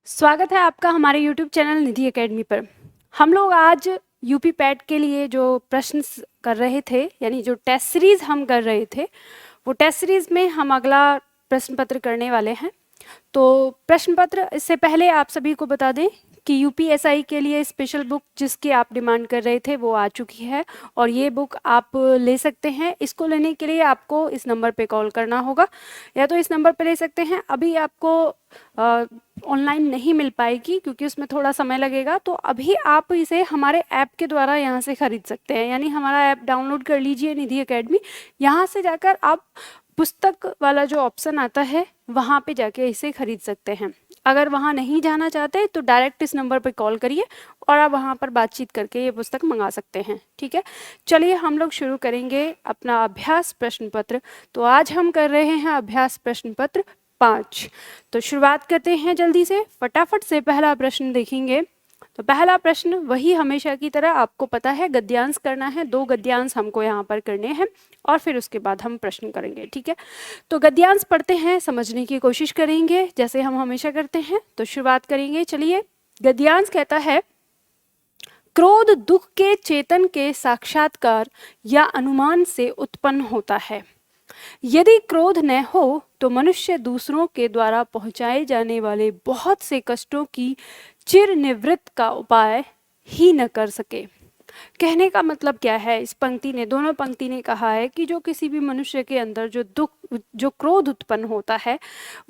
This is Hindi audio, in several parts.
स्वागत है आपका हमारे YouTube चैनल निधि एकेडमी पर। हम लोग आज यूपी पैट के लिए जो प्रश्न कर रहे थे, यानी जो टेस्ट सीरीज हम कर रहे थे, वो टेस्ट सीरीज में हम अगला प्रश्न पत्र करने वाले हैं। तो प्रश्न पत्र, इससे पहले आप सभी को बता दें कि यूपीएसआई के लिए स्पेशल बुक जिसकी आप डिमांड कर रहे थे वो आ चुकी है और ये बुक आप ले सकते हैं। इसको लेने के लिए आपको इस नंबर पे कॉल करना होगा, या तो इस नंबर पे ले सकते हैं। अभी आपको ऑनलाइन नहीं मिल पाएगी क्योंकि उसमें थोड़ा समय लगेगा, तो अभी आप इसे हमारे ऐप के द्वारा यहाँ से खरीद सकते हैं। यानी हमारा ऐप डाउनलोड कर लीजिए, निधि एकेडमी। यहाँ से जाकर आप पुस्तक वाला जो ऑप्शन आता है वहाँ पे जाके इसे खरीद सकते हैं। अगर वहाँ नहीं जाना चाहते तो डायरेक्ट इस नंबर पर कॉल करिए और आप वहाँ पर बातचीत करके ये पुस्तक मंगा सकते हैं। ठीक है, चलिए हम लोग शुरू करेंगे अपना अभ्यास प्रश्न पत्र। तो आज हम कर रहे हैं अभ्यास प्रश्न पत्र 5। तो शुरुआत करते हैं जल्दी से, फटाफट से पहला प्रश्न देखेंगे। तो पहला प्रश्न वही हमेशा की तरह, आपको पता है गद्यांश करना है। 2 गद्यांश हमको यहाँ पर करने हैं और फिर उसके बाद हम प्रश्न करेंगे। ठीक है, तो गद्यांश पढ़ते हैं, समझने की कोशिश करेंगे जैसे हम हमेशा करते हैं। तो शुरुआत करेंगे, चलिए। गद्यांश कहता है, क्रोध दुख के चेतन के साक्षात्कार या अनुमान से उत्पन्न होता है। यदि क्रोध न हो तो मनुष्य दूसरों के द्वारा पहुंचाए जाने वाले बहुत से कष्टों की चिर निवृत्त का उपाय ही न कर सके। कहने का मतलब क्या है, इस पंक्ति ने, दोनों पंक्ति ने कहा है कि जो किसी भी मनुष्य के अंदर जो क्रोध उत्पन्न होता है,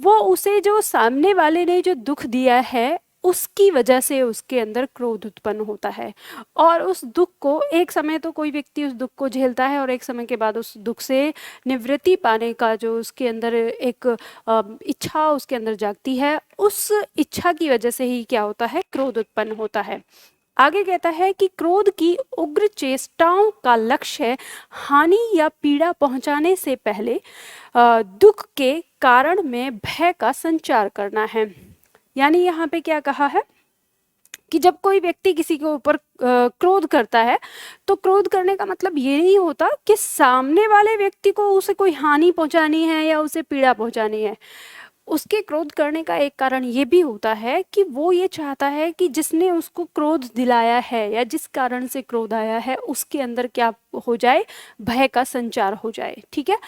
वो उसे जो सामने वाले ने जो दुख दिया है उसकी वजह से उसके अंदर क्रोध उत्पन्न होता है। और उस दुख को, एक समय तो कोई व्यक्ति उस दुख को झेलता है और एक समय के बाद उस दुख से निवृत्ति पाने का जो उसके अंदर एक इच्छा उसके अंदर जागती है, उस इच्छा की वजह से ही क्या होता है, क्रोध उत्पन्न होता है। आगे कहता है कि क्रोध की उग्र चेष्टाओं का लक्ष्य हानि या पीड़ा पहुंचाने से पहले दुख के कारण में भय का संचार करना है। यानी यहाँ पे क्या कहा है कि जब कोई व्यक्ति किसी के ऊपर क्रोध करता है, तो क्रोध करने का मतलब ये नहीं होता कि सामने वाले व्यक्ति को उसे कोई हानि पहुंचानी है या उसे पीड़ा पहुंचानी है। उसके क्रोध करने का एक कारण ये भी होता है कि वो ये चाहता है कि जिसने उसको क्रोध दिलाया है या जिस कारण से क्रोध आया है उसके अंदर क्या हो जाए, भय का संचार हो जाए। ठीक है,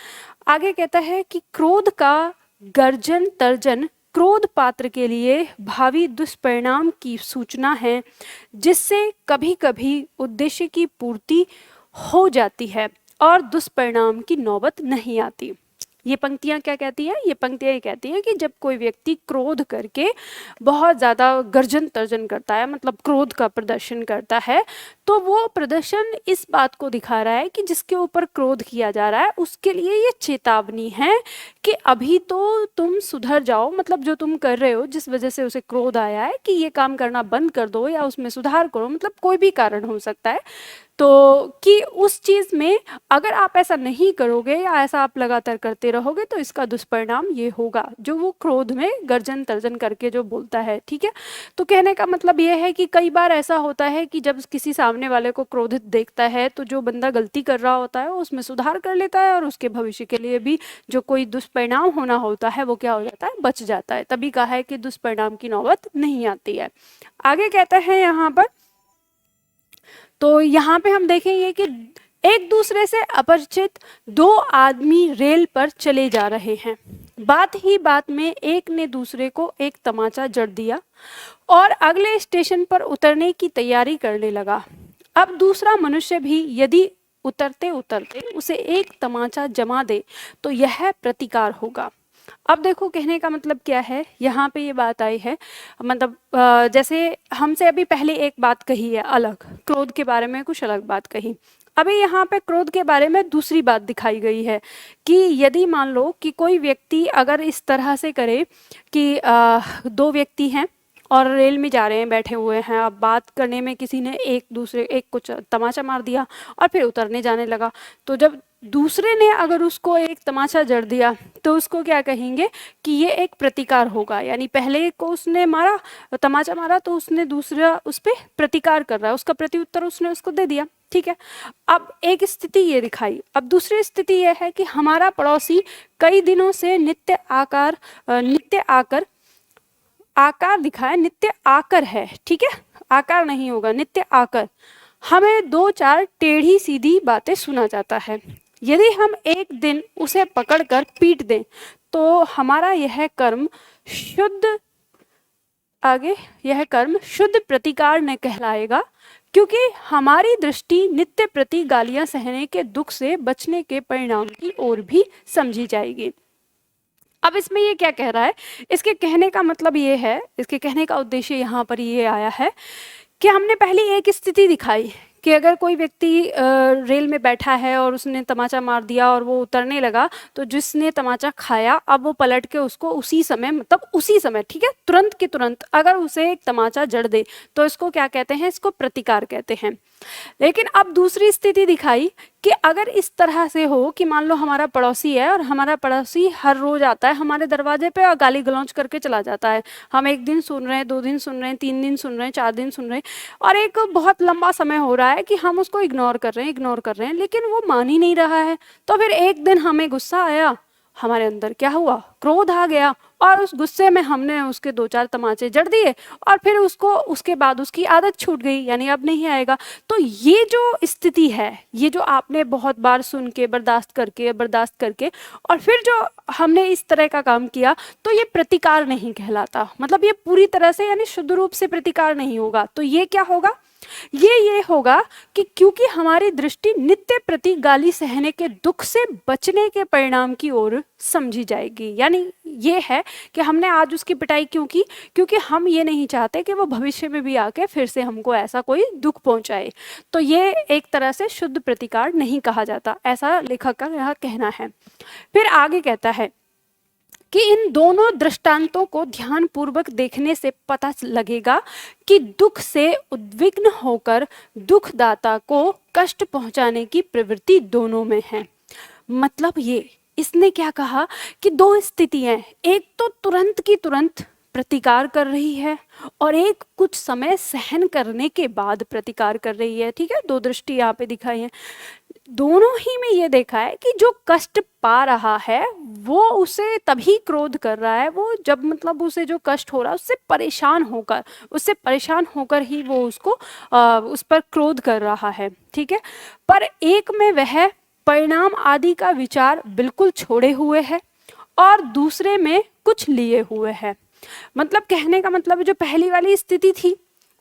आगे कहता है कि क्रोध का गर्जन तर्जन क्रोध पात्र के लिए भावी दुष्परिणाम की सूचना है, जिससे कभी कभी उद्देश्य की पूर्ति हो जाती है और दुष्परिणाम की नौबत नहीं आती। ये पंक्तियां क्या कहती हैं, ये पंक्तियां ये कहती हैं कि जब कोई व्यक्ति क्रोध करके बहुत ज़्यादा गर्जन तर्जन करता है, मतलब क्रोध का प्रदर्शन करता है, तो वो प्रदर्शन इस बात को दिखा रहा है कि जिसके ऊपर क्रोध किया जा रहा है उसके लिए ये चेतावनी है कि अभी तो तुम सुधर जाओ, मतलब जो तुम कर रहे हो जिस वजह से उसे क्रोध आया है, कि ये काम करना बंद कर दो या उसमें सुधार करो, मतलब कोई भी कारण हो सकता है। तो कि उस चीज़ में अगर आप ऐसा नहीं करोगे या ऐसा आप लगातार करते रहोगे तो इसका दुष्परिणाम ये होगा, जो वो क्रोध में गर्जन तर्जन करके जो बोलता है। ठीक है, तो कहने का मतलब ये है कि कई बार ऐसा होता है कि जब किसी सामने वाले को क्रोधित देखता है तो जो बंदा गलती कर रहा होता है उसमें सुधार कर लेता है और उसके भविष्य के लिए भी जो कोई दुष्परिणाम होना होता है वो क्या हो जाता है, बच जाता है। तभी कहा है कि दुष्परिणाम की नौबत नहीं आती है। आगे कहता है यहाँ पर, तो यहाँ पे हम देखेंगे कि एक दूसरे से अपरिचित 2 आदमी रेल पर चले जा रहे हैं। बात ही बात में एक ने दूसरे को एक तमाचा जड़ दिया और अगले स्टेशन पर उतरने की तैयारी करने लगा। अब दूसरा मनुष्य भी यदि उतरते उतरते उसे एक तमाचा जमा दे तो यह प्रतिकार होगा। अब देखो कहने का मतलब क्या है, यहाँ पे ये बात आई है, मतलब जैसे हमसे अभी पहले एक बात कही है अलग, क्रोध के बारे में कुछ अलग बात कही, अभी यहाँ पे क्रोध के बारे में दूसरी बात दिखाई गई है कि यदि मान लो कि कोई व्यक्ति अगर इस तरह से करे कि 2 व्यक्ति हैं और रेल में जा रहे हैं, बैठे हुए हैं, अब बात करने में किसी ने एक कुछ तमाचा मार दिया और फिर उतरने जाने लगा, तो जब दूसरे ने अगर उसको एक तमाचा जड़ दिया तो उसको क्या कहेंगे कि ये एक प्रतिकार होगा। यानी पहले को उसने मारा, तमाचा मारा, तो उसने दूसरा उस पर प्रतिकार कर रहा है, उसका प्रत्युत्तर उसने उसको दे दिया। ठीक है, अब एक स्थिति ये दिखाई। अब दूसरी स्थिति ये है कि हमारा पड़ोसी कई दिनों से नित्य आकर आकार दिखाया, नित्य आकर है, ठीक है, आकार नहीं होगा, नित्य आकर। हमें दो चार टेढ़ी सीधी बातें सुना जाता है, यदि हम एक दिन उसे पकड़कर पीट दें तो हमारा यह कर्म शुद्ध, आगे, यह कर्म शुद्ध प्रतिकार न कहलाएगा, क्योंकि हमारी दृष्टि नित्य प्रति गालियां सहने के दुख से बचने के परिणाम की ओर भी समझी जाएगी। अब इसमें ये क्या कह रहा है, इसके कहने का मतलब ये है, इसके कहने का उद्देश्य यहाँ पर ये आया है कि हमने पहले एक स्थिति दिखाई कि अगर कोई व्यक्ति रेल में बैठा है और उसने तमाचा मार दिया और वो उतरने लगा, तो जिसने तमाचा खाया अब वो पलट के उसको उसी समय, मतलब उसी समय, ठीक है, तुरंत के तुरंत अगर उसे एक तमाचा जड़ दे तो इसको क्या कहते हैं, इसको प्रतिकार कहते हैं। लेकिन अब दूसरी स्थिति दिखाई कि अगर इस तरह से हो कि मान लो हमारा पड़ोसी है और हमारा पड़ोसी हर रोज आता है हमारे दरवाजे पे और गाली गलौज करके चला जाता है, हम एक दिन सुन रहे हैं, 2 दिन सुन रहे हैं, 3 दिन सुन रहे हैं, 4 दिन सुन रहे हैं और एक बहुत लंबा समय हो रहा है कि हम उसको इग्नोर कर रहे हैं, लेकिन वो मान ही नहीं रहा है। तो फिर एक दिन हमें गुस्सा आया, हमारे अंदर क्या हुआ, क्रोध आ गया और उस गुस्से में हमने उसके 2-4 तमाचे जड़ दिए और फिर उसको, उसके बाद उसकी आदत छूट गई, यानी अब नहीं आएगा। तो ये जो स्थिति है, ये जो आपने बहुत बार सुन के बर्दाश्त करके और फिर जो हमने इस तरह का काम किया, तो ये प्रतिकार नहीं कहलाता, मतलब ये पूरी तरह से यानी शुद्ध रूप से प्रतिकार नहीं होगा। तो ये क्या होगा, ये होगा कि क्योंकि हमारी दृष्टि नित्य प्रति गाली सहने के दुख से बचने के परिणाम की ओर समझी जाएगी। यानी ये है कि हमने आज उसकी पिटाई क्यों की, क्योंकि हम ये नहीं चाहते कि वो भविष्य में भी आके फिर से हमको ऐसा कोई दुख पहुंचाए। तो ये एक तरह से शुद्ध प्रतिकार नहीं कहा जाता, ऐसा लेखक का यह कहना है। फिर आगे कहता है कि इन दोनों दृष्टांतों को ध्यानपूर्वक देखने से पता लगेगा कि दुख से उद्विग्न होकर दुखदाता को कष्ट पहुंचाने की प्रवृत्ति दोनों में है। मतलब ये, इसने क्या कहा कि दो स्थितियां, एक तो तुरंत की तुरंत प्रतिकार कर रही है और एक कुछ समय सहन करने के बाद प्रतिकार कर रही है, ठीक है, दो दृष्टि यहाँ पे दिखाई है। दोनों ही में ये देखा है कि जो कष्ट पा रहा है वो उसे तभी क्रोध कर रहा है, वो जब मतलब उसे जो कष्ट हो रहा है उससे परेशान होकर ही वो उसको उस पर क्रोध कर रहा है, ठीक है। पर एक में वह परिणाम आदि का विचार बिल्कुल छोड़े हुए है और दूसरे में कुछ लिए हुए है। मतलब कहने का मतलब जो पहली वाली स्थिति थी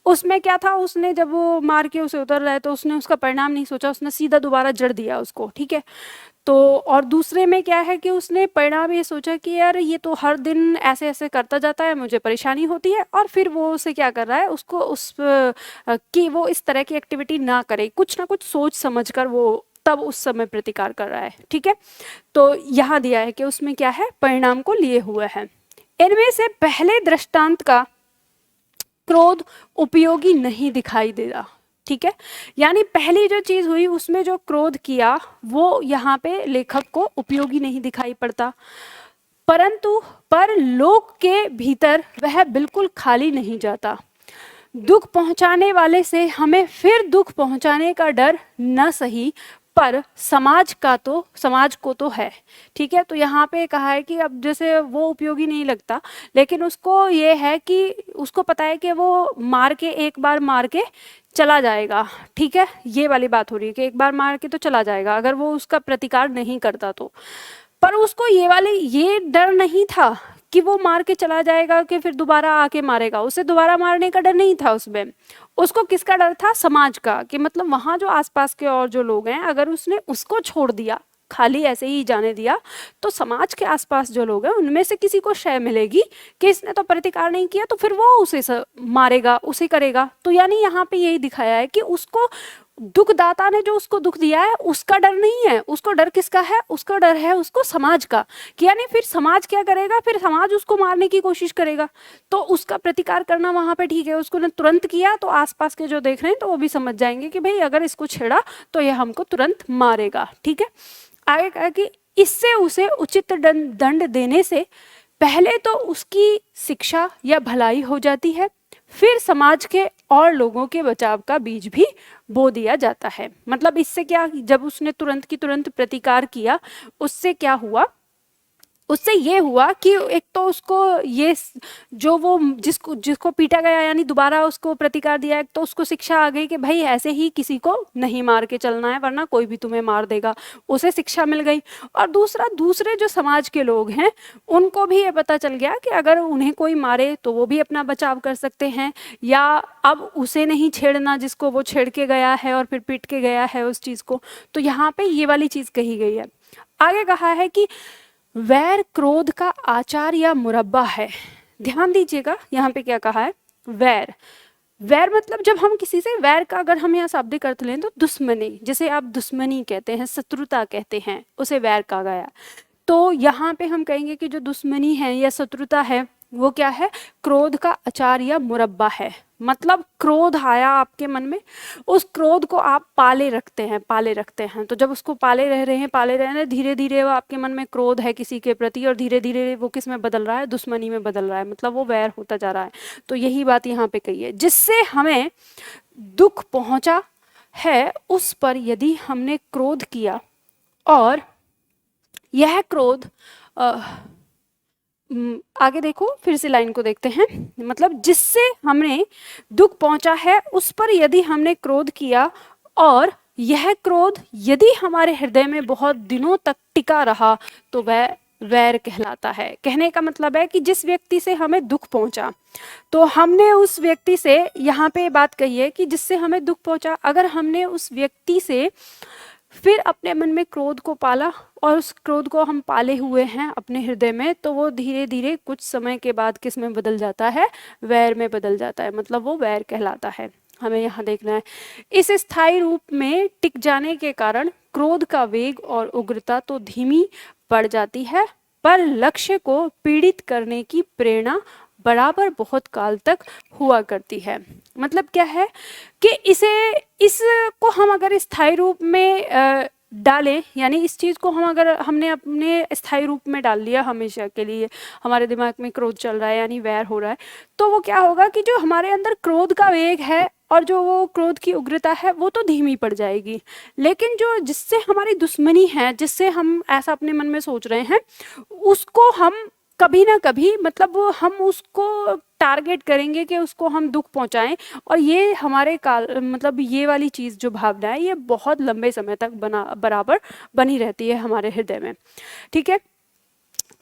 उसमें क्या था, उसने जब वो मार के उसे उतर रहा है तो उसने उसका परिणाम नहीं सोचा, उसने सीधा दोबारा जड़ दिया उसको, ठीक है। तो और दूसरे में क्या है कि उसने परिणाम ये सोचा कि यार ये तो हर दिन ऐसे ऐसे करता जाता है, मुझे परेशानी होती है, और फिर वो उसे क्या कर रहा है, उसको उस कि वो इस तरह की एक्टिविटी ना करे, कुछ ना कुछ सोच समझ कर वो तब उस समय प्रतिकार कर रहा है, ठीक है। तो यहाँ दिया है कि उसमें क्या है, परिणाम को लिए हुए है। इनमें से पहले दृष्टांत का क्रोध उपयोगी नहीं दिखाई दे रहा, ठीक है, यानी पहली जो चीज हुई उसमें जो क्रोध किया वो यहाँ पे लेखक को उपयोगी नहीं दिखाई पड़ता, परंतु पर लोक के भीतर वह बिल्कुल खाली नहीं जाता। दुख पहुंचाने वाले से हमें फिर दुख पहुंचाने का डर न सही पर समाज को तो है, ठीक है। तो यहाँ पे कहा है कि अब जैसे वो उपयोगी नहीं लगता, लेकिन उसको ये है कि उसको पता है कि वो एक बार मार के चला जाएगा, ठीक है, ये वाली बात हो रही है कि एक बार मार के तो चला जाएगा अगर वो उसका प्रतिकार नहीं करता तो। पर उसको ये डर नहीं था कि वो मार के चला जाएगा कि फिर दोबारा आके मारेगा, उसे दोबारा मारने का डर नहीं था उसमें। उसको किसका डर था, समाज का, कि मतलब वहां जो आसपास के और जो लोग हैं अगर उसने उसको छोड़ दिया, खाली ऐसे ही जाने दिया, तो समाज के आसपास जो लोग हैं उनमें से किसी को शय मिलेगी कि इसने तो प्रतिकार नहीं किया, तो फिर वो उसे मारेगा, उसे करेगा। तो यानी यहाँ पे यही दिखाया है कि उसको दुखदाता ने जो उसको दुख दिया है उसका डर नहीं है, उसको डर किसका है, उसका डर है उसको समाज का, कि यानी फिर समाज क्या करेगा, फिर समाज उसको मारने की कोशिश करेगा। तो उसका प्रतिकार करना वहां पे ठीक है, उसको ने तुरंत किया तो आसपास के जो देख रहे हैं तो वो भी समझ जाएंगे कि भाई अगर इसको छेड़ा तो ये हमको तुरंत मारेगा, ठीक है। आगे कहा कि इससे उसे उचित दंड देने से पहले तो उसकी शिक्षा या भलाई हो जाती है, फिर समाज के और लोगों के बचाव का बीज भी बो दिया जाता है। मतलब इससे क्या, जब उसने तुरंत की तुरंत प्रतिकार किया उससे क्या हुआ उससे ये हुआ कि एक तो उसको ये जो वो जिसको पीटा गया यानी दोबारा उसको प्रतिकार दिया, एक तो उसको शिक्षा आ गई कि भाई ऐसे ही किसी को नहीं मार के चलना है वरना कोई भी तुम्हें मार देगा, उसे शिक्षा मिल गई। और दूसरा दूसरे जो समाज के लोग हैं उनको भी ये पता चल गया कि अगर उन्हें कोई मारे तो वो भी अपना बचाव कर सकते हैं, या अब उसे नहीं छेड़ना जिसको वो छेड़ के गया है और फिर पीट के गया है उस चीज़ को। तो यहाँ पे ये वाली चीज़ कही गई है। आगे कहा है कि वैर क्रोध का आचार या मुरब्बा है। ध्यान दीजिएगा यहाँ पे क्या कहा है, वैर। वैर मतलब जब हम किसी से वैर का अगर हम यहाँ शाब्दिक अर्थ लें तो दुश्मनी, जिसे आप दुश्मनी कहते हैं, शत्रुता कहते हैं, उसे वैर कहा गया। तो यहाँ पे हम कहेंगे कि जो दुश्मनी है या शत्रुता है वो क्या है, क्रोध का आचार या मुरब्बा है। मतलब क्रोध आया आपके मन में, उस क्रोध को आप पाले रखते हैं। तो जब उसको पाले रहे हैं, धीरे धीरे वो आपके मन में क्रोध है किसी के प्रति और धीरे धीरे वो किस में बदल रहा है, दुश्मनी में बदल रहा है, मतलब वो वैर होता जा रहा है। तो यही बात यहाँ पे कही है, जिससे हमें दुख पहुंचा है उस पर यदि हमने क्रोध किया और यह क्रोध आगे देखो, फिर से लाइन को देखते हैं, मतलब जिससे हमने दुख पहुंचा है उस पर यदि हमने क्रोध किया और यह क्रोध यदि हमारे हृदय में बहुत दिनों तक टिका रहा तो वह वैर कहलाता है। कहने का मतलब है कि जिस व्यक्ति से हमें दुख पहुंचा तो हमने उस व्यक्ति से, यहाँ पे बात कही है कि जिससे हमें दुख पहुंचा, अगर हमने उस व्यक्ति से फिर अपने मन में क्रोध को पाला और उस क्रोध को हम पाले हुए हैं अपने हृदय में, तो वो धीरे धीरे कुछ समय के बाद किस में बदल जाता है, वैर में बदल जाता है, मतलब वो वैर कहलाता है। हमें यहाँ देखना है, इस स्थायी रूप में टिक जाने के कारण क्रोध का वेग और उग्रता तो धीमी पड़ जाती है, पर लक्ष्य को पीड़ित करने की प्रेरणा बराबर बहुत काल तक हुआ करती है। मतलब क्या है कि इसको हम अगर स्थायी रूप में डालें, यानी इस चीज़ को हम अगर हमने अपने स्थायी रूप में डाल लिया, हमेशा के लिए हमारे दिमाग में क्रोध चल रहा है यानी वैर हो रहा है, तो वो क्या होगा कि जो हमारे अंदर क्रोध का वेग है और जो वो क्रोध की उग्रता है वो तो धीमी पड़ जाएगी, लेकिन जो जिससे हमारी दुश्मनी है, जिससे हम ऐसा अपने मन में सोच रहे हैं, उसको हम कभी ना कभी, मतलब हम उसको टारगेट करेंगे कि उसको हम दुख पहुंचाएं, और ये हमारे काल, मतलब ये वाली चीज़ जो भावना है ये बहुत लंबे समय तक बराबर बनी रहती है हमारे हृदय में। ठीक है,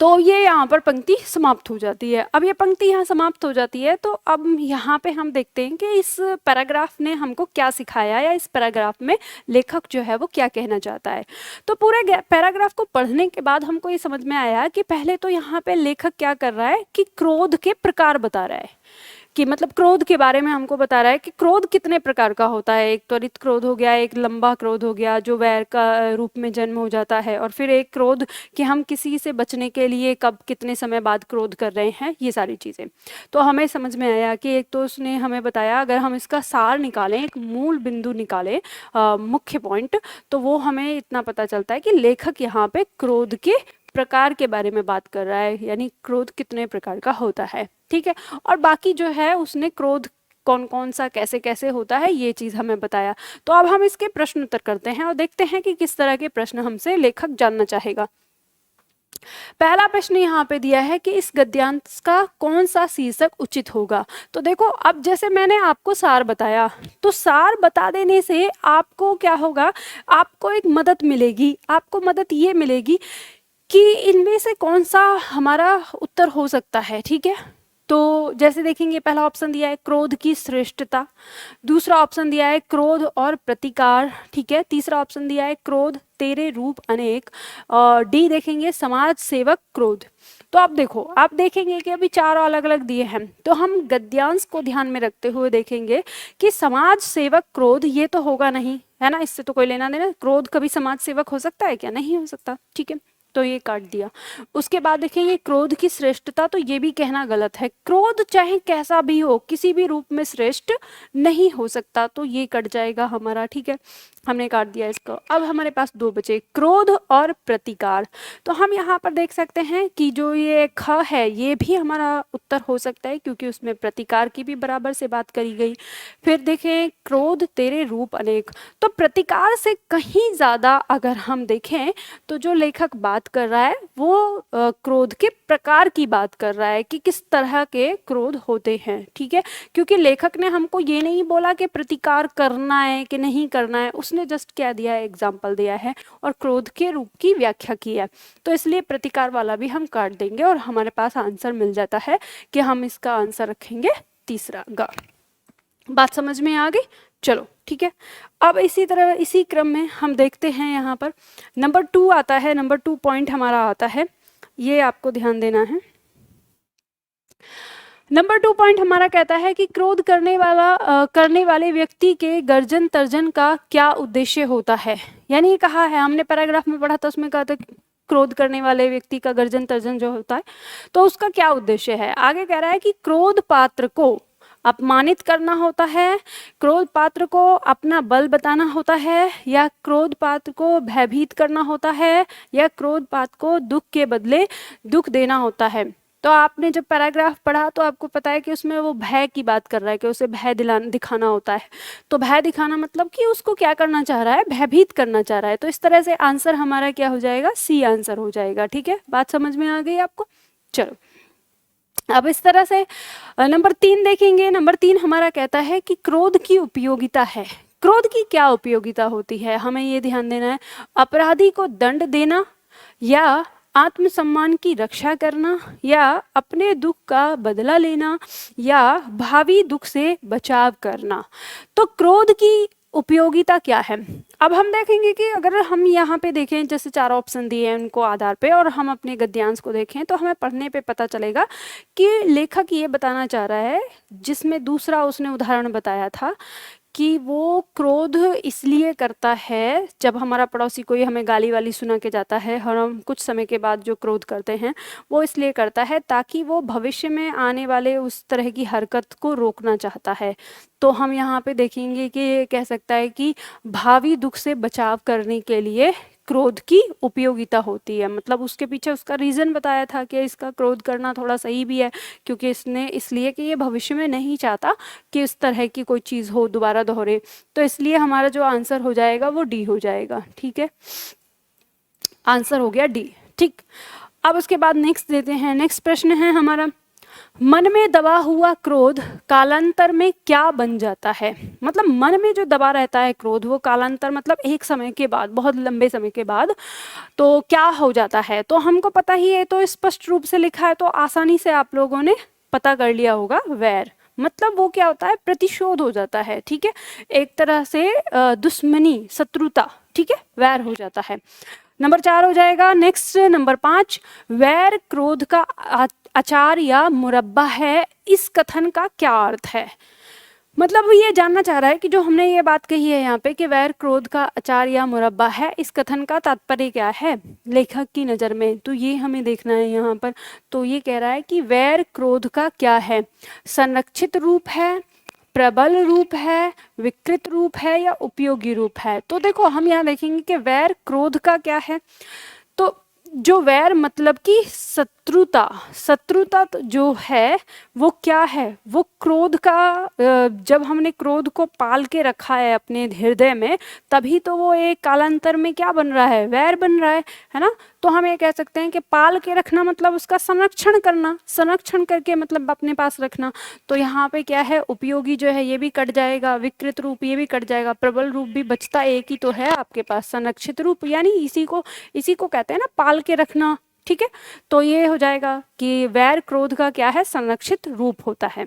तो ये यहाँ पर पंक्ति समाप्त हो जाती है। अब ये पंक्ति यहाँ समाप्त हो जाती है, तो अब यहाँ पे हम देखते हैं कि इस पैराग्राफ ने हमको क्या सिखाया, या इस पैराग्राफ में लेखक जो है वो क्या कहना चाहता है। तो पूरे पैराग्राफ को पढ़ने के बाद हमको ये समझ में आया कि पहले तो यहाँ पे लेखक क्या कर रहा है कि क्रोध के प्रकार बता रहा है, कि मतलब क्रोध के बारे में हमको बता रहा है कि क्रोध कितने प्रकार का होता है। एक त्वरित क्रोध हो गया, एक लंबा क्रोध हो गया जो वैर का रूप में जन्म हो जाता है, और फिर एक क्रोध कि हम किसी से बचने के लिए कब कितने समय बाद क्रोध कर रहे हैं, ये सारी चीज़ें। तो हमें समझ में आया कि एक तो उसने हमें बताया, अगर हम इसका सार निकालें, एक मूल बिंदु निकालें, मुख्य पॉइंट, तो वो हमें इतना पता चलता है कि लेखक यहाँ पे क्रोध के प्रकार के बारे में बात कर रहा है, यानी क्रोध कितने प्रकार का होता है। ठीक है, और बाकी जो है उसने क्रोध कौन कौन सा कैसे कैसे होता है ये चीज़ हमें बताया। तो अब हम इसके प्रश्न उत्तर करते हैं और देखते हैं कि किस तरह के प्रश्न हमसे लेखक जानना चाहेगा। पहला प्रश्न यहाँ पे दिया है कि इस गद्यांश का कौन सा शीर्षक उचित होगा। तो देखो, अब जैसे मैंने आपको सार बताया, तो सार बता देने से आपको क्या होगा, आपको एक मदद मिलेगी। आपको मदद ये मिलेगी कि इनमें से कौन सा हमारा उत्तर हो सकता है। ठीक है, तो जैसे देखेंगे, पहला ऑप्शन दिया है क्रोध की श्रेष्ठता, दूसरा ऑप्शन दिया है क्रोध और प्रतिकार, ठीक है, तीसरा ऑप्शन दिया है क्रोध तेरे रूप अनेक, और डी देखेंगे समाज सेवक क्रोध। तो आप देखो, आप देखेंगे कि अभी चारों अलग अलग दिए हैं, तो हम गद्यांश को ध्यान में रखते हुए देखेंगे कि समाज सेवक क्रोध ये तो होगा नहीं, है ना, इससे तो कोई लेना देना। क्रोध कभी समाज सेवक हो सकता है क्या? नहीं हो सकता। ठीक है, तो ये काट दिया। उसके बाद देखेंगे क्रोध की श्रेष्ठता, तो ये भी कहना गलत है। क्रोध चाहे कैसा भी हो, किसी भी रूप में श्रेष्ठ नहीं हो सकता, तो ये कट जाएगा हमारा। ठीक है, हमने काट दिया इसको। अब हमारे पास दो बचे, क्रोध और प्रतिकार। तो हम यहाँ पर देख सकते हैं कि जो ये ख है ये भी हमारा उत्तर हो सकता है, क्योंकि उसमें प्रतिकार की भी बराबर से बात करी गई। फिर देखें क्रोध तेरे रूप अनेक, तो प्रतिकार से कहीं ज़्यादा अगर हम देखें तो जो लेखक बात बात कर रहा है वो क्रोध के प्रकार की बात कर रहा है कि किस तरह के क्रोध होते हैं, ठीक है। क्योंकि लेखक ने हमको ये नहीं बोला कि प्रतिकार करना है कि नहीं करना है, उसने जस्ट क्या दिया है, एग्जाम्पल दिया है और क्रोध के रूप की व्याख्या की है। तो इसलिए प्रतिकार वाला भी हम काट देंगे और हमारे पास आंसर मिल जाता है कि हम इसका आंसर रखेंगे तीसरा ग। बात समझ में आ गई? चलो ठीक है। अब इसी तरह इसी क्रम में हम देखते हैं यहाँ पर नंबर 2 आता है। नंबर 2 पॉइंट हमारा आता है, ये आपको ध्यान देना है। नंबर 2 पॉइंट हमारा कहता है कि क्रोध करने वाले व्यक्ति के गर्जन तर्जन का क्या उद्देश्य होता है। यानी ये कहा है, हमने पैराग्राफ में पढ़ा था, उसमें कहा था क्रोध करने वाले व्यक्ति का गर्जन तर्जन जो होता है तो उसका क्या उद्देश्य है। आगे कह रहा है कि क्रोध पात्र को अपमानित करना होता है, क्रोध पात्र को अपना बल बताना होता है, या क्रोध पात्र को भयभीत करना होता है, या क्रोध पात्र को दुख के बदले दुख देना होता है। तो आपने जब पैराग्राफ पढ़ा तो आपको पता है कि उसमें वो भय की बात कर रहा है कि उसे भय दिखाना होता है। तो भय दिखाना मतलब कि उसको क्या करना चाह रहा है, भयभीत करना चाह रहा है। तो इस तरह से आंसर हमारा क्या हो जाएगा, सी आंसर हो जाएगा। ठीक है, बात समझ में आ गई आपको? चलो अब इस तरह से नंबर 3 देखेंगे। नंबर 3 हमारा कहता है कि क्रोध की उपयोगिता है। क्रोध की क्या उपयोगिता होती है, हमें ये ध्यान देना है। अपराधी को दंड देना, या आत्मसम्मान की रक्षा करना, या अपने दुख का बदला लेना, या भावी दुख से बचाव करना। तो क्रोध की उपयोगिता क्या है। अब हम देखेंगे कि अगर हम यहाँ पे देखें, जैसे 4 ऑप्शन दिए हैं उनको आधार पे, और हम अपने गद्यांश को देखें तो हमें पढ़ने पे पता चलेगा कि लेखक ये बताना चाह रहा है, जिसमें दूसरा उसने उदाहरण बताया था कि वो क्रोध इसलिए करता है जब हमारा पड़ोसी कोई हमें गाली वाली सुना के जाता है और हम कुछ समय के बाद जो क्रोध करते हैं वो इसलिए करता है ताकि वो भविष्य में आने वाले उस तरह की हरकत को रोकना चाहता है। तो हम यहाँ पे देखेंगे कि कह सकता है कि भावी दुख से बचाव करने के लिए क्रोध की उपयोगिता होती है। मतलब उसके पीछे उसका रीज़न बताया था कि इसका क्रोध करना थोड़ा सही भी है, क्योंकि इसने इसलिए कि ये भविष्य में नहीं चाहता कि इस तरह की कोई चीज़ हो, दोबारा दोहरे। तो इसलिए हमारा जो आंसर हो जाएगा वो डी हो जाएगा। ठीक है, आंसर हो गया डी। ठीक, अब उसके बाद नेक्स्ट देते हैं। नेक्स्ट प्रश्न है हमारा, मन में दबा हुआ क्रोध कालांतर में क्या बन जाता है। मतलब मन में जो दबा रहता है क्रोध, वो कालांतर मतलब एक समय के बाद, बहुत लंबे समय के बाद तो क्या हो जाता है। तो हमको पता ही है, तो स्पष्ट रूप से लिखा है तो आसानी से आप लोगों ने पता कर लिया होगा। वैर मतलब वो क्या होता है, प्रतिशोध हो जाता है। ठीक है, एक तरह से दुश्मनी, शत्रुता, ठीक है, वैर हो जाता है। नंबर 4 हो जाएगा। नेक्स्ट नंबर 5, वैर क्रोध का अचार या मुरब्बा है। इस कथन का क्या अर्थ है। मतलब ये जानना चाह रहा है कि जो हमने ये बात कही है यहाँ पे कि वैर क्रोध का अचार या मुरब्बा है, इस कथन का तात्पर्य क्या है लेखक की नज़र में। तो ये हमें देखना है यहाँ पर। तो ये कह रहा है कि वैर क्रोध का क्या है, संरक्षित रूप है, प्रबल रूप है, विकृत रूप है, या उपयोगी रूप है। तो देखो हम यहाँ देखेंगे कि वैर क्रोध का क्या है। तो जो वैर मतलब कि शत्रुता, शत्रुता जो है वो क्या है, वो क्रोध का, जब हमने क्रोध को पाल के रखा है अपने हृदय में, तभी तो वो एक कालांतर में क्या बन रहा है, वैर बन रहा है ना। तो हम ये कह सकते हैं कि पाल के रखना मतलब उसका संरक्षण करना, संरक्षण करके मतलब अपने पास रखना। तो यहाँ पे क्या है, उपयोगी जो है ये भी कट जाएगा, विकृत रूप ये भी कट जाएगा, प्रबल रूप भी बचता एक ही तो है आपके पास, संरक्षित रूप, यानी इसी को कहते हैं ना पाल के रखना। ठीक है, तो ये हो जाएगा कि वैर क्रोध का क्या है, संरक्षित रूप होता है।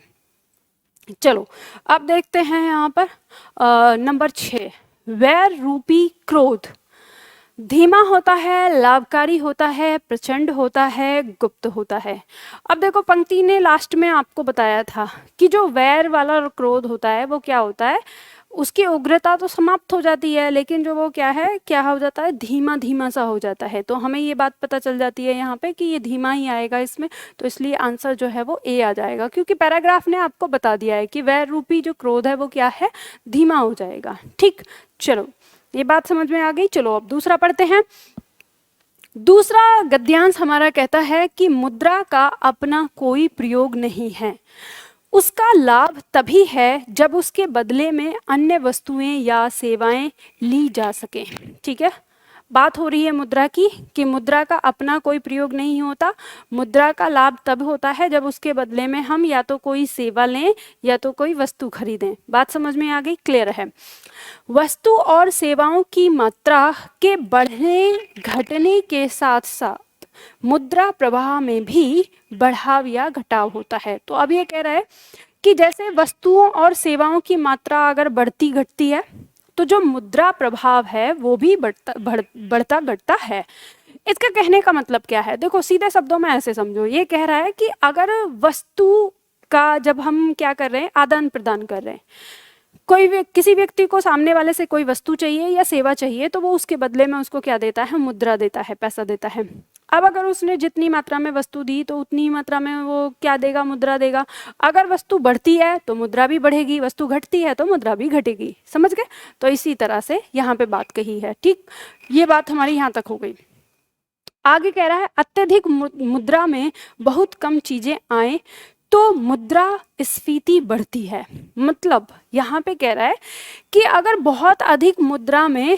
चलो अब देखते हैं यहाँ पर नंबर 6, वैर रूपी क्रोध धीमा होता है, लाभकारी होता है, प्रचंड होता है, गुप्त होता है। अब देखो पंक्ति ने लास्ट में आपको बताया था कि जो वैर वाला क्रोध होता है वो क्या होता है, उसकी उग्रता तो समाप्त हो जाती है, लेकिन जो वो क्या है, क्या हो जाता है, धीमा धीमा सा हो जाता है। तो हमें ये बात पता चल जाती है यहाँ पे कि ये धीमा ही आएगा इसमें। तो इसलिए आंसर जो है वो ए आ जाएगा, क्योंकि पैराग्राफ ने आपको बता दिया है कि वैर रूपी जो क्रोध है वो क्या है, धीमा हो जाएगा। ठीक, चलो ये बात समझ में आ गई। चलो अब दूसरा पढ़ते हैं। दूसरा गद्यांश हमारा कहता है कि मुद्रा का अपना कोई प्रयोग नहीं है, उसका लाभ तभी है जब उसके बदले में अन्य वस्तुएं या सेवाएं ली जा सकें। ठीक है, बात हो रही है मुद्रा की कि मुद्रा का अपना कोई प्रयोग नहीं होता, मुद्रा का लाभ तब होता है जब उसके बदले में हम या तो कोई सेवा लें या तो कोई वस्तु खरीदें। बात समझ में आ गई? क्लियर है। वस्तु और सेवाओं की मात्रा के बढ़ने घटने के साथ साथ मुद्रा प्रवाह में भी बढ़ाव या घटाव होता है। तो अब ये कह रहा है कि जैसे वस्तुओं और सेवाओं की मात्रा अगर बढ़ती घटती है तो जो मुद्रा प्रभाव है वो भी बढ़ता घटता है। इसका कहने का मतलब क्या है? देखो सीधे शब्दों में ऐसे समझो, ये कह रहा है कि अगर वस्तु का जब हम क्या कर रहे हैं, आदान प्रदान कर रहे हैं, किसी व्यक्ति को सामने वाले से कोई वस्तु चाहिए या सेवा चाहिए तो वो उसके बदले में उसको क्या देता है? मुद्रा देता है, पैसा देता है। अब अगर उसने जितनी मात्रा में वस्तु दी तो उतनी मात्रा में वो क्या देगा? मुद्रा देगा। अगर वस्तु बढ़ती है तो मुद्रा भी बढ़ेगी, वस्तु घटती है तो मुद्रा भी घटेगी। समझ गए? तो इसी तरह से यहाँ पे बात कही है। ठीक, ये बात हमारी यहाँ तक हो गई। आगे कह रहा है अत्यधिक मुद्रा में बहुत कम चीजें आए तो मुद्रास्फीति बढ़ती है। मतलब यहाँ पे कह रहा है कि अगर बहुत अधिक मुद्रा में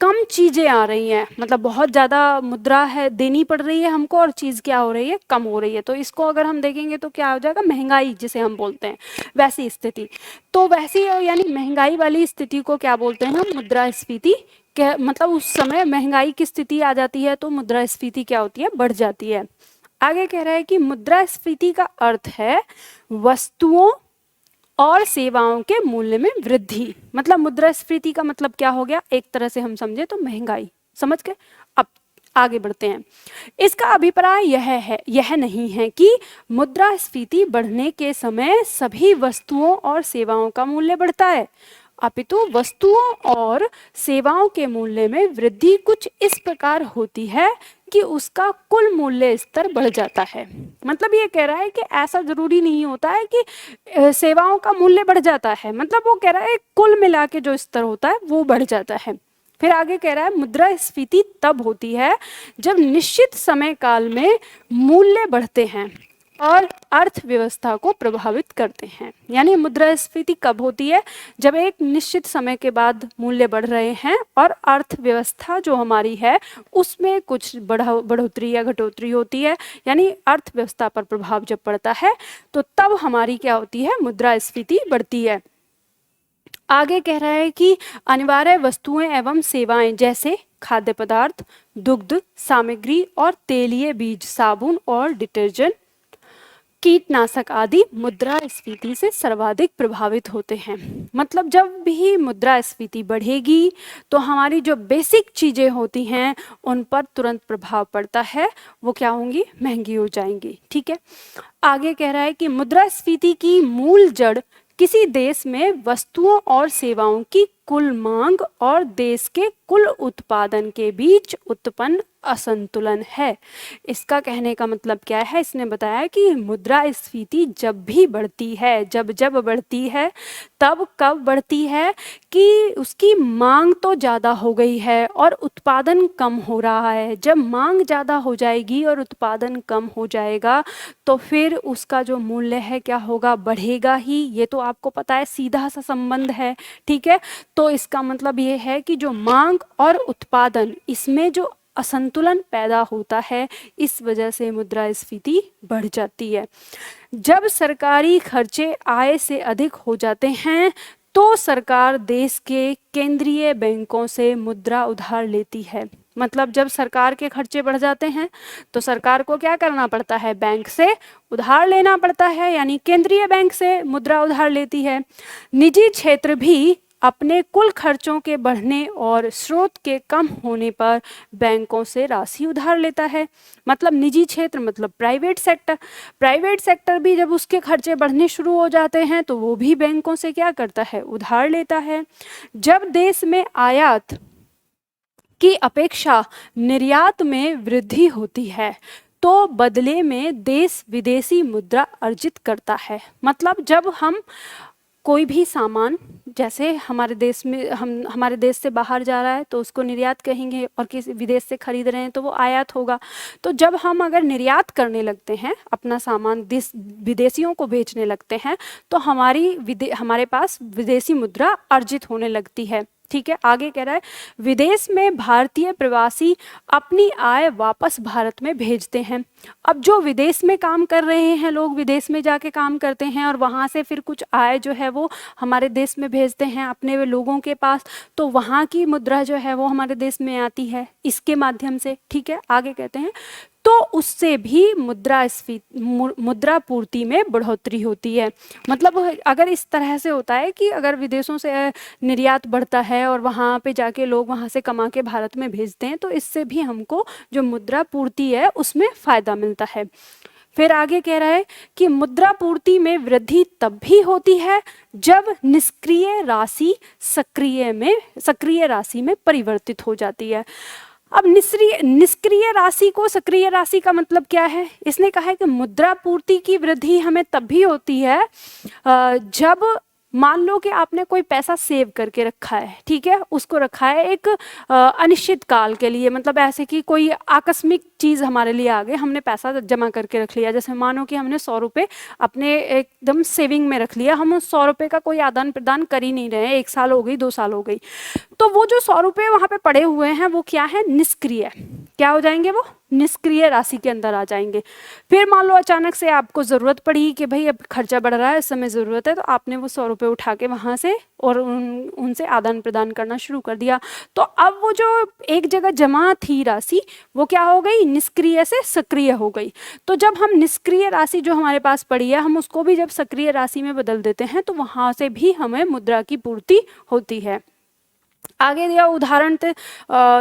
कम चीजें आ रही हैं, मतलब बहुत ज्यादा मुद्रा है देनी पड़ रही है हमको और चीज क्या हो रही है? कम हो रही है, तो इसको अगर हम देखेंगे तो क्या हो जाएगा? महंगाई जिसे हम बोलते हैं, वैसी स्थिति। तो वैसी यानी महंगाई वाली स्थिति को क्या बोलते हैं हम? मुद्रास्फीति। मतलब उस समय महंगाई की स्थिति आ जाती है तो मुद्रास्फीति क्या होती है? बढ़ जाती है। आगे कह रहा है कि मुद्रास्फीति का अर्थ है वस्तुओं और सेवाओं के मूल्य में वृद्धि। मतलब मुद्रास्फीति का मतलब क्या हो गया? एक तरह से हम समझे तो महंगाई। समझ गए? अब आगे बढ़ते हैं। इसका अभिप्राय यह नहीं है कि मुद्रास्फीति बढ़ने के समय सभी वस्तुओं और सेवाओं का मूल्य बढ़ता है, अपितु वस्तुओं और सेवाओं के मूल्य में वृद्धि कुछ इस प्रकार होती है कि उसका कुल मूल्य स्तर बढ़ जाता है। मतलब ये कह रहा है कि ऐसा जरूरी नहीं होता है कि सेवाओं का मूल्य बढ़ जाता है, मतलब वो कह रहा है कुल मिला के जो स्तर होता है वो बढ़ जाता है। फिर आगे कह रहा है मुद्रास्फीति तब होती है जब निश्चित समय काल में मूल्य बढ़ते हैं और अर्थव्यवस्था को प्रभावित करते हैं। यानी मुद्रास्फीति कब होती है? जब एक निश्चित समय के बाद मूल्य बढ़ रहे हैं और अर्थव्यवस्था जो हमारी है उसमें कुछ बढ़ोतरी या घटोतरी होती है, यानी अर्थव्यवस्था पर प्रभाव जब पड़ता है तो तब हमारी क्या होती है? मुद्रास्फीति बढ़ती है। आगे कह रहा है कि अनिवार्य वस्तुएं एवं सेवाएं जैसे खाद्य पदार्थ, दुग्ध सामग्री और तेलीय बीज, साबुन और डिटर्जेंट, कीटनाशक आदि मुद्रास्फीति से सर्वाधिक प्रभावित होते हैं। मतलब जब भी मुद्रास्फीति बढ़ेगी तो हमारी जो बेसिक चीजें होती हैं उन पर तुरंत प्रभाव पड़ता है, वो क्या होंगी? महंगी हो जाएंगी। ठीक है। आगे कह रहा है कि मुद्रास्फीति की मूल जड़ किसी देश में वस्तुओं और सेवाओं की कुल मांग और देश के कुल उत्पादन के बीच उत्पन्न असंतुलन है। इसका कहने का मतलब क्या है? इसने बताया कि मुद्रास्फीति जब भी बढ़ती है, जब बढ़ती है तब कब बढ़ती है कि उसकी मांग तो ज़्यादा हो गई है और उत्पादन कम हो रहा है। जब मांग ज़्यादा हो जाएगी और उत्पादन कम हो जाएगा तो फिर उसका जो मूल्य है क्या होगा? बढ़ेगा ही। ये तो आपको पता है, सीधा सा संबंध है। ठीक है। तो इसका मतलब ये है कि जो मांग और उत्पादन, इसमें जो असंतुलन पैदा होता है, इस वजह से मुद्रास्फीति बढ़ जाती है। जब सरकारी खर्चे आय से अधिक हो जाते हैं तो सरकार देश के केंद्रीय बैंकों से मुद्रा उधार लेती है। मतलब जब सरकार के खर्चे बढ़ जाते हैं तो सरकार को क्या करना पड़ता है? बैंक से उधार लेना पड़ता है, यानी केंद्रीय बैंक से मुद्रा उधार लेती है। निजी क्षेत्र भी अपने कुल खर्चों के बढ़ने और स्रोत के कम होने पर बैंकों से राशि उधार लेता है। मतलब निजी क्षेत्र मतलब प्राइवेट सेक्टर भी जब उसके खर्चे बढ़ने शुरू हो जाते हैं तो वो भी बैंकों से क्या करता है? उधार लेता है। जब देश में आयात की अपेक्षा निर्यात में वृद्धि होती है तो बदले में देश विदेशी मुद्रा अर्जित करता है। मतलब जब हम कोई भी सामान, जैसे हमारे देश में हमारे देश से बाहर जा रहा है तो उसको निर्यात कहेंगे और किसी विदेश से खरीद रहे हैं तो वो आयात होगा। तो जब हम अगर निर्यात करने लगते हैं, अपना सामान विदेशियों को बेचने लगते हैं तो हमारे पास विदेशी मुद्रा अर्जित होने लगती है। ठीक है, आगे कह रहा है विदेश में भारतीय प्रवासी अपनी आय वापस भारत में भेजते हैं। अब जो विदेश में काम कर रहे हैं लोग, विदेश में जाके काम करते हैं और वहाँ से फिर कुछ आय जो है वो हमारे देश में भेजते हैं अपने लोगों के पास, तो वहाँ की मुद्रा जो है वो हमारे देश में आती है इसके माध्यम से। ठीक है, आगे कहते हैं तो उससे भी मुद्रा पूर्ति में बढ़ोतरी होती है। मतलब अगर इस तरह से होता है कि अगर विदेशों से निर्यात बढ़ता है और वहाँ पे जाके लोग वहाँ से कमा के भारत में भेजते हैं, तो इससे भी हमको जो मुद्रा पूर्ति है उसमें फ़ायदा मिलता है। फिर आगे कह रहा है कि मुद्रा पूर्ति में वृद्धि तब भी होती है जब निष्क्रिय राशि सक्रिय राशि में परिवर्तित हो जाती है। अब निष्क्रिय राशि को सक्रिय राशि का मतलब क्या है? इसने कहा है कि मुद्रा पूर्ति की वृद्धि हमें तब भी होती है जब मान लो कि आपने कोई पैसा सेव करके रखा है, ठीक है, उसको रखा है एक अनिश्चित काल के लिए, मतलब ऐसे कि कोई आकस्मिक चीज़ हमारे लिए आ गई, हमने पैसा जमा करके रख लिया। जैसे मानो कि हमने 100 रुपये अपने एकदम सेविंग में रख लिया, हम उस 100 रुपये का कोई आदान प्रदान कर ही नहीं रहे, 1 साल हो गई, 2 साल हो गई, तो वो जो 100 रुपये वहाँ पे पड़े हुए हैं वो क्या है? निष्क्रिय। क्या हो जाएंगे? वो निष्क्रिय राशि के अंदर आ जाएंगे। फिर मान लो अचानक से आपको ज़रूरत पड़ी कि भाई अब खर्चा बढ़ रहा है, इस समय ज़रूरत है, तो आपने वो 100 रुपये उठा के वहाँ से और उनसे आदान प्रदान करना शुरू कर दिया। तो अब वो जो एक जगह जमा थी राशि वो क्या हो गई? निष्क्रिय से सक्रिय हो गई। तो जब हम निष्क्रिय राशि जो हमारे पास पड़ी है हम उसको भी जब सक्रिय राशि में बदल देते हैं तो वहाँ से भी हमें मुद्रा की पूर्ति होती है। आगे दिया उदाहरण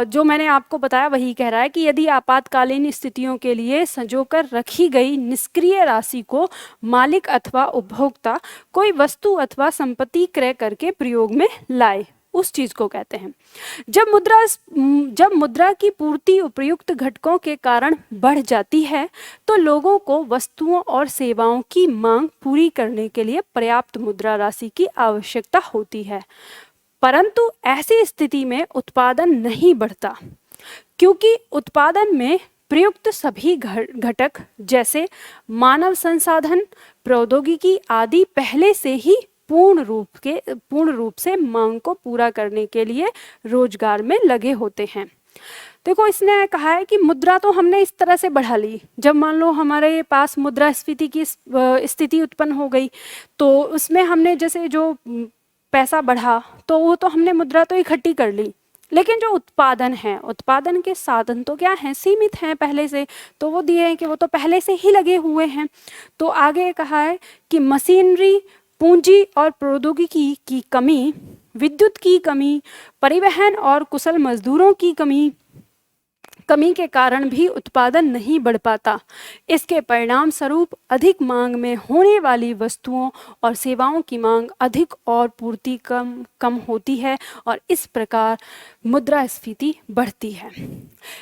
जो मैंने आपको बताया वही कह रहा है कि यदि आपातकालीन स्थितियों के लिए संजोकर रखी गई निष्क्रिय राशि को मालिक अथवा उपभोक्ता कोई वस्तु अथवा संपत्ति क्रय करके प्रयोग में लाए, उस चीज को कहते हैं। जब मुद्रा की पूर्ति उपयुक्त घटकों के कारण बढ़ जाती है तो लोगों को वस्तुओं और सेवाओं की मांग पूरी करने के लिए पर्याप्त मुद्रा राशि की आवश्यकता होती है, परंतु ऐसी स्थिति में उत्पादन नहीं बढ़ता क्योंकि उत्पादन में प्रयुक्त सभी घटक जैसे मानव संसाधन, प्रौद्योगिकी आदि पहले से ही पूर्ण रूप से मांग को पूरा करने के लिए रोजगार में लगे होते हैं। देखो इसने कहा है कि मुद्रा तो हमने इस तरह से बढ़ा ली, जब मान लो हमारे पास मुद्रास्फीति की स्थिति उत्पन्न हो गई तो उसमें हमने जैसे जो पैसा बढ़ा तो वो तो हमने मुद्रा तो इकट्ठी कर ली, लेकिन जो उत्पादन है, उत्पादन के साधन तो क्या हैं? सीमित हैं पहले से, तो वो दिए हैं कि वो तो पहले से ही लगे हुए हैं। तो आगे कहा है कि मशीनरी, पूंजी और प्रौद्योगिकी की कमी, विद्युत की कमी, परिवहन और कुशल मजदूरों की कमी के कारण भी उत्पादन नहीं बढ़ पाता। इसके परिणाम स्वरूप अधिक मांग में होने वाली वस्तुओं और सेवाओं की मांग अधिक और पूर्ति कम होती है और इस प्रकार मुद्रास्फीति बढ़ती है।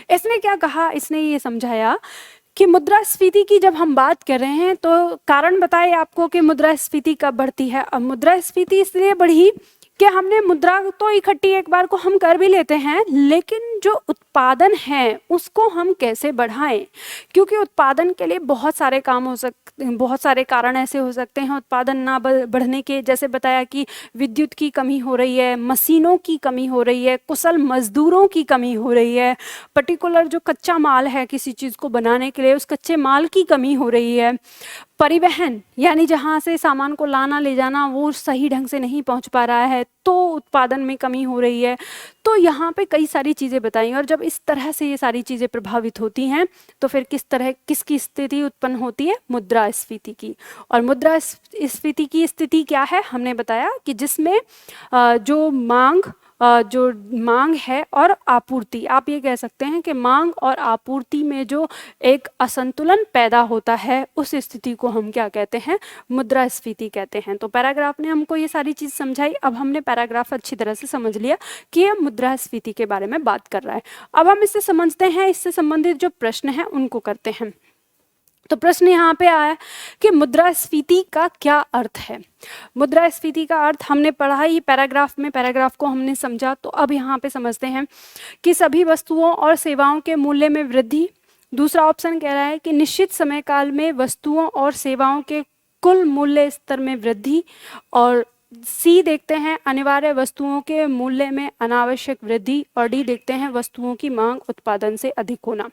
इसने क्या कहा? इसने ये समझाया कि मुद्रास्फीति की जब हम बात कर रहे हैं तो कारण बताए आपको कि मुद्रास्फीति कब बढ़ती है। अब मुद्रास्फीति इसलिए बढ़ी कि हमने मुद्रा तो इकट्ठी एक बार को हम कर भी लेते हैं, लेकिन जो उत्पादन है उसको हम कैसे बढ़ाएं, क्योंकि उत्पादन के लिए बहुत सारे काम हो सकते हैं, बहुत सारे कारण ऐसे हो सकते हैं उत्पादन ना बढ़ने के। जैसे बताया कि विद्युत की कमी हो रही है, मशीनों की कमी हो रही है, कुशल मजदूरों की कमी हो रही है, पर्टिकुलर जो कच्चा माल है किसी चीज़ को बनाने के लिए उस कच्चे माल की कमी हो रही है, परिवहन यानी जहाँ से सामान को लाना ले जाना वो सही ढंग से नहीं पहुँच पा रहा है तो उत्पादन में कमी हो रही है। तो यहाँ पे कई सारी चीज़ें बताई और जब इस तरह से ये सारी चीज़ें प्रभावित होती हैं तो फिर किसकी स्थिति उत्पन्न होती है? मुद्रास्फीति की। और मुद्रास्फीति की स्थिति क्या है? हमने बताया कि जिसमें जो मांग है और आपूर्ति, आप ये कह सकते हैं कि मांग और आपूर्ति में जो एक असंतुलन पैदा होता है उस स्थिति को हम क्या कहते हैं? मुद्रास्फीति कहते हैं। तो पैराग्राफ ने हमको ये सारी चीज़ समझाई। अब हमने पैराग्राफ अच्छी तरह से समझ लिया कि ये मुद्रास्फीति के बारे में बात कर रहा है। अब हम इससे समझते हैं, इससे संबंधित जो प्रश्न हैं उनको करते हैं। तो प्रश्न यहाँ पे आया कि मुद्रास्फीति का क्या अर्थ है। मुद्रास्फीति का अर्थ हमने पढ़ा ही पैराग्राफ में, पैराग्राफ को हमने समझा। तो अब यहाँ पे समझते हैं कि सभी वस्तुओं और सेवाओं के मूल्य में वृद्धि। दूसरा ऑप्शन कह रहा है कि निश्चित समय काल में वस्तुओं और सेवाओं के कुल मूल्य स्तर में वृद्धि। और सी देखते हैं अनिवार्य वस्तुओं के मूल्य में अनावश्यक वृद्धि, और डी देखते हैं वस्तुओं की मांग उत्पादन से अधिक होना।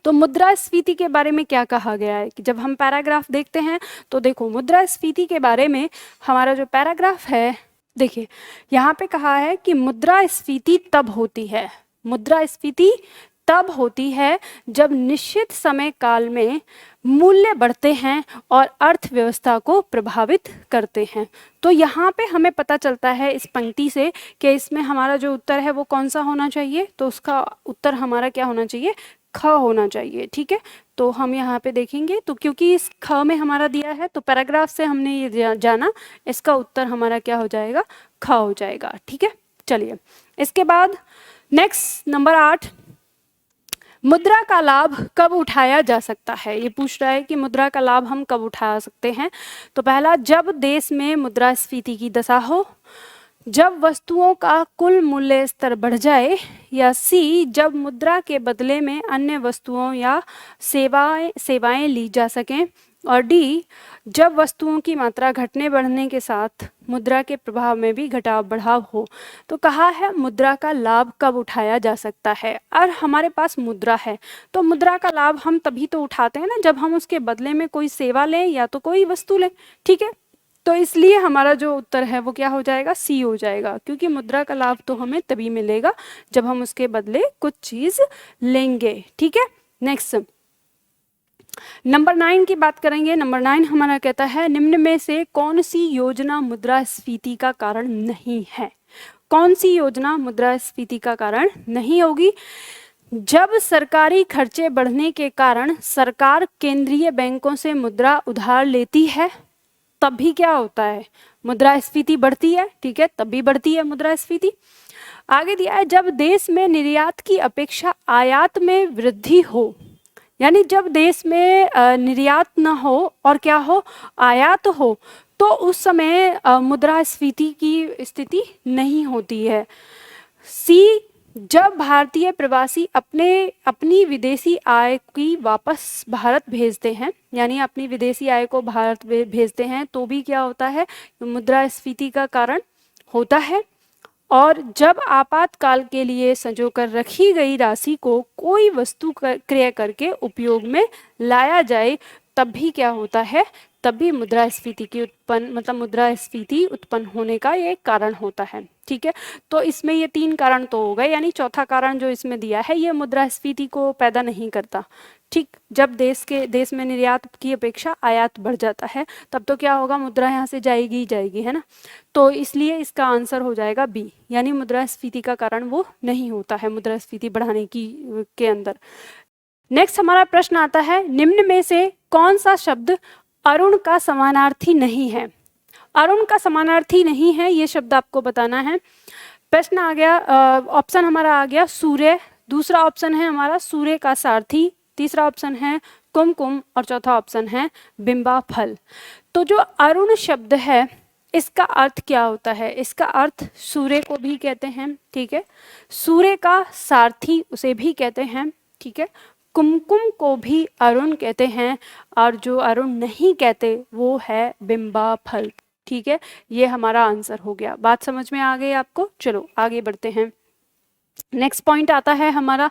तो मुद्रास्फीति के बारे में क्या कहा गया है कि जब हम पैराग्राफ देखते हैं तो देखो मुद्रास्फीति के बारे में हमारा जो पैराग्राफ है, देखिए यहाँ पे कहा है कि मुद्रास्फीति तब होती है, मुद्रास्फीति तब होती है जब निश्चित समय काल में मूल्य बढ़ते हैं और अर्थव्यवस्था को प्रभावित करते हैं। तो यहाँ पे हमें पता चलता है इस पंक्ति से कि इसमें हमारा जो उत्तर है वो कौन सा होना चाहिए, तो उसका उत्तर हमारा क्या होना चाहिए, ख होना चाहिए। ठीक है, तो हम यहाँ पे देखेंगे, तो क्योंकि इस ख में हमारा दिया है तो पैराग्राफ से हमने ये जाना, इसका उत्तर हमारा क्या हो जाएगा, ख हो जाएगा। ठीक है, चलिए इसके बाद नेक्स्ट नंबर 8, मुद्रा का लाभ कब उठाया जा सकता है। ये पूछ रहा है कि मुद्रा का लाभ हम कब उठा सकते हैं। तो पहला, जब देश में मुद्रास्फीति की दशा हो, जब वस्तुओं का कुल मूल्य स्तर बढ़ जाए, या सी, जब मुद्रा के बदले में अन्य वस्तुओं या सेवाएं ली जा सकें, और डी, जब वस्तुओं की मात्रा घटने बढ़ने के साथ मुद्रा के प्रभाव में भी घटाव बढ़ाव हो। तो कहा है मुद्रा का लाभ कब उठाया जा सकता है, और हमारे पास मुद्रा है तो मुद्रा का लाभ हम तभी तो उठाते हैं ना जब हम उसके बदले में कोई सेवा लें या तो कोई वस्तु लें। ठीक है, तो इसलिए हमारा जो उत्तर है वो क्या हो जाएगा, सी हो जाएगा, क्योंकि मुद्रा का लाभ तो हमें तभी मिलेगा जब हम उसके बदले कुछ चीज लेंगे। ठीक है, नेक्स्ट नंबर 9 की बात करेंगे। नंबर 9 हमारा कहता है निम्न में से कौन सी योजना मुद्रास्फीति का कारण नहीं है। कौन सी योजना मुद्रास्फीति का कारण नहीं होगी। जब सरकारी खर्चे बढ़ने के कारण सरकार केंद्रीय बैंकों से मुद्रा उधार लेती है तब भी क्या होता है, मुद्रास्फीति बढ़ती है। ठीक है, तब भी बढ़ती है मुद्रास्फीति। आगे दिया है जब देश में निर्यात की अपेक्षा आयात में वृद्धि हो, यानी जब देश में निर्यात न हो और क्या हो, आयात हो, तो उस समय मुद्रास्फीति की स्थिति नहीं होती है। सी, जब भारतीय प्रवासी अपनी विदेशी आय की वापस भारत भेजते हैं, यानी अपनी विदेशी आय को भारत भेजते हैं, तो भी क्या होता है, मुद्रास्फीति का कारण होता है। और जब आपातकाल के लिए संजोकर रखी गई राशि को कोई वस्तु क्रय करके उपयोग में लाया जाए तब भी क्या होता है, तब भी मुद्रास्फीति की मुद्रास्फीति उत्पन्न होने का ये कारण होता है। ठीक है, तो इसमें ये 3 कारण तो हो गए, यानी चौथा कारण जो इसमें दिया है ये मुद्रास्फीति को पैदा नहीं करता। ठीक, जब देश में निर्यात की अपेक्षा आयात बढ़ जाता है तब तो क्या होगा, मुद्रा यहाँ से जाएगी ही जाएगी, है ना। तो इसलिए इसका आंसर हो जाएगा बी, यानी मुद्रास्फीति का कारण वो नहीं होता है मुद्रास्फीति बढ़ाने के अंदर। नेक्स्ट हमारा प्रश्न आता है निम्न में से कौन सा शब्द अरुण का समानार्थी नहीं है। अरुण का समानार्थी नहीं है ये शब्द आपको बताना है। प्रश्न आ गया, ऑप्शन हमारा आ गया सूर्य, दूसरा ऑप्शन है हमारा सूर्य का सारथी, तीसरा ऑप्शन है कुमकुम, और चौथा ऑप्शन है बिंबा फल। तो जो अरुण शब्द है इसका अर्थ क्या होता है, इसका अर्थ सूर्य को भी कहते हैं। ठीक है, सूर्य का सारथी उसे भी कहते हैं। ठीक है, कुमकुम को भी अरुण कहते हैं, और जो अरुण नहीं कहते वो है बिंबा फल। ठीक है, ये हमारा आंसर हो गया। बात समझ में आ गई आपको। चलो आगे बढ़ते हैं। नेक्स्ट पॉइंट आता है हमारा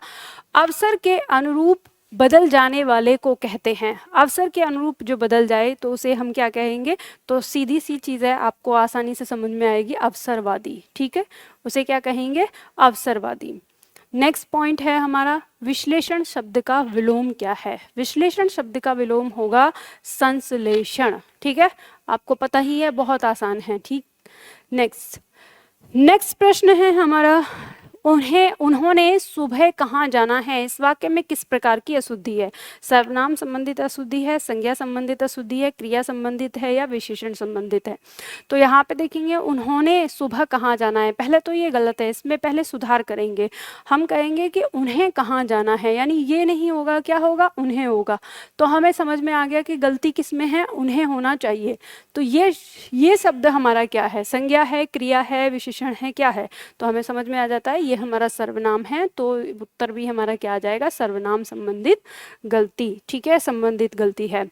अवसर के अनुरूप बदल जाने वाले को कहते हैं। अवसर के अनुरूप जो बदल जाए तो उसे हम क्या कहेंगे, तो सीधी सी चीज़ है, आपको आसानी से समझ में आएगी, अवसरवादी। ठीक है, उसे क्या कहेंगे, अवसरवादी। नेक्स्ट पॉइंट है हमारा विश्लेषण शब्द का विलोम क्या है। विश्लेषण शब्द का विलोम होगा संश्लेषण। ठीक है, आपको पता ही है, बहुत आसान है। ठीक, नेक्स्ट प्रश्न है हमारा उन्होंने सुबह कहाँ जाना है। इस वाक्य में किस प्रकार की अशुद्धि है, सर्वनाम संबंधित अशुद्धि है, संज्ञा संबंधित अशुद्धि है, क्रिया संबंधित है, या विशेषण संबंधित है। तो यहाँ पे देखेंगे उन्होंने सुबह कहाँ जाना है, पहले तो ये गलत है, इसमें पहले सुधार करेंगे। हम कहेंगे कि उन्हें कहाँ जाना है, यानी ये नहीं होगा, क्या होगा, उन्हें होगा। तो हमें समझ में आ गया कि गलती किस में है, उन्हें होना चाहिए। तो ये शब्द हमारा क्या है, संज्ञा है, क्रिया है, विशेषण है, क्या है, तो हमें समझ में आ जाता है ये हमारा सर्वनाम है। तो उत्तर भी हमारा क्या आ जाएगा, सर्वनाम संबंधित गलती। ठीक है, संबंधित गलती है।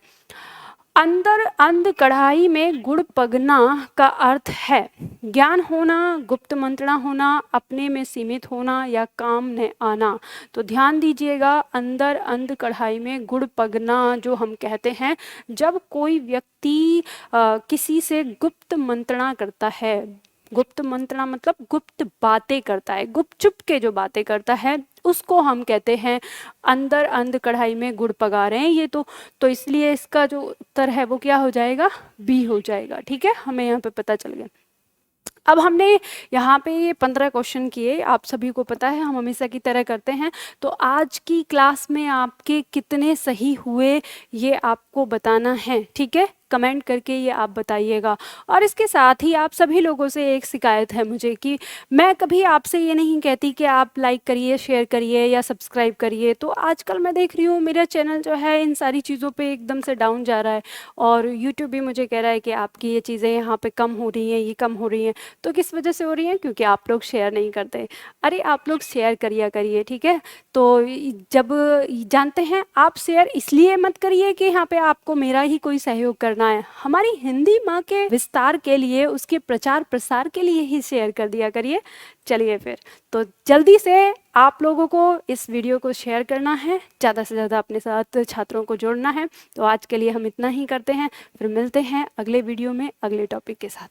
अंदर अंध कढ़ाई में गुड़ पगना का अर्थ है ज्ञान होना, गुप्त मंत्रणा होना, अपने में सीमित होना या काम न आना। तो ध्यान दीजिएगा, अंदर अंध कढ़ाई में गुड़ पगना जो हम कहते हैं, जब कोई व्यक्ति किसी से गुप्त मंत्रणा करता है। गुप्त मंत्रणा मतलब गुप्त बातें करता है, गुपचुप के जो बातें करता है, उसको हम कहते हैं अंदर अंध कढ़ाई में गुड़ पगा रहे हैं। ये तो इसलिए इसका जो उत्तर है वो क्या हो जाएगा, बी हो जाएगा। ठीक है, हमें यहाँ पे पता चल गया। अब हमने यहाँ पे ये 15 क्वेश्चन किए, आप सभी को पता है हम हमेशा की तरह करते हैं। तो आज की क्लास में आपके कितने सही हुए ये आपको बताना है, ठीक है, कमेंट करके ये आप बताइएगा। और इसके साथ ही आप सभी लोगों से एक शिकायत है मुझे कि मैं कभी आपसे ये नहीं कहती कि आप लाइक करिए, शेयर करिए या सब्सक्राइब करिए। तो आजकल मैं देख रही हूँ मेरा चैनल जो है इन सारी चीज़ों पे एकदम से डाउन जा रहा है, और यूट्यूब भी मुझे कह रहा है कि आपकी ये चीज़ें यहाँ पे कम हो रही हैं, ये कम हो रही हैं। तो किस वजह से हो रही हैं? क्योंकि आप लोग शेयर नहीं करते। अरे आप लोग शेयर करिए, ठीक है। तो जब जानते हैं आप शेयर इसलिए मत करिए कि यहाँ पे आपको मेरा ही कोई सहयोग करना है, हमारी हिंदी माँ के विस्तार के लिए, उसके प्रचार प्रसार के लिए ही शेयर कर दिया करिए। चलिए फिर, तो जल्दी से आप लोगों को इस वीडियो को शेयर करना है, ज़्यादा से ज़्यादा अपने साथ छात्रों को जोड़ना है। तो आज के लिए हम इतना ही करते हैं, फिर मिलते हैं अगले वीडियो में अगले टॉपिक के साथ।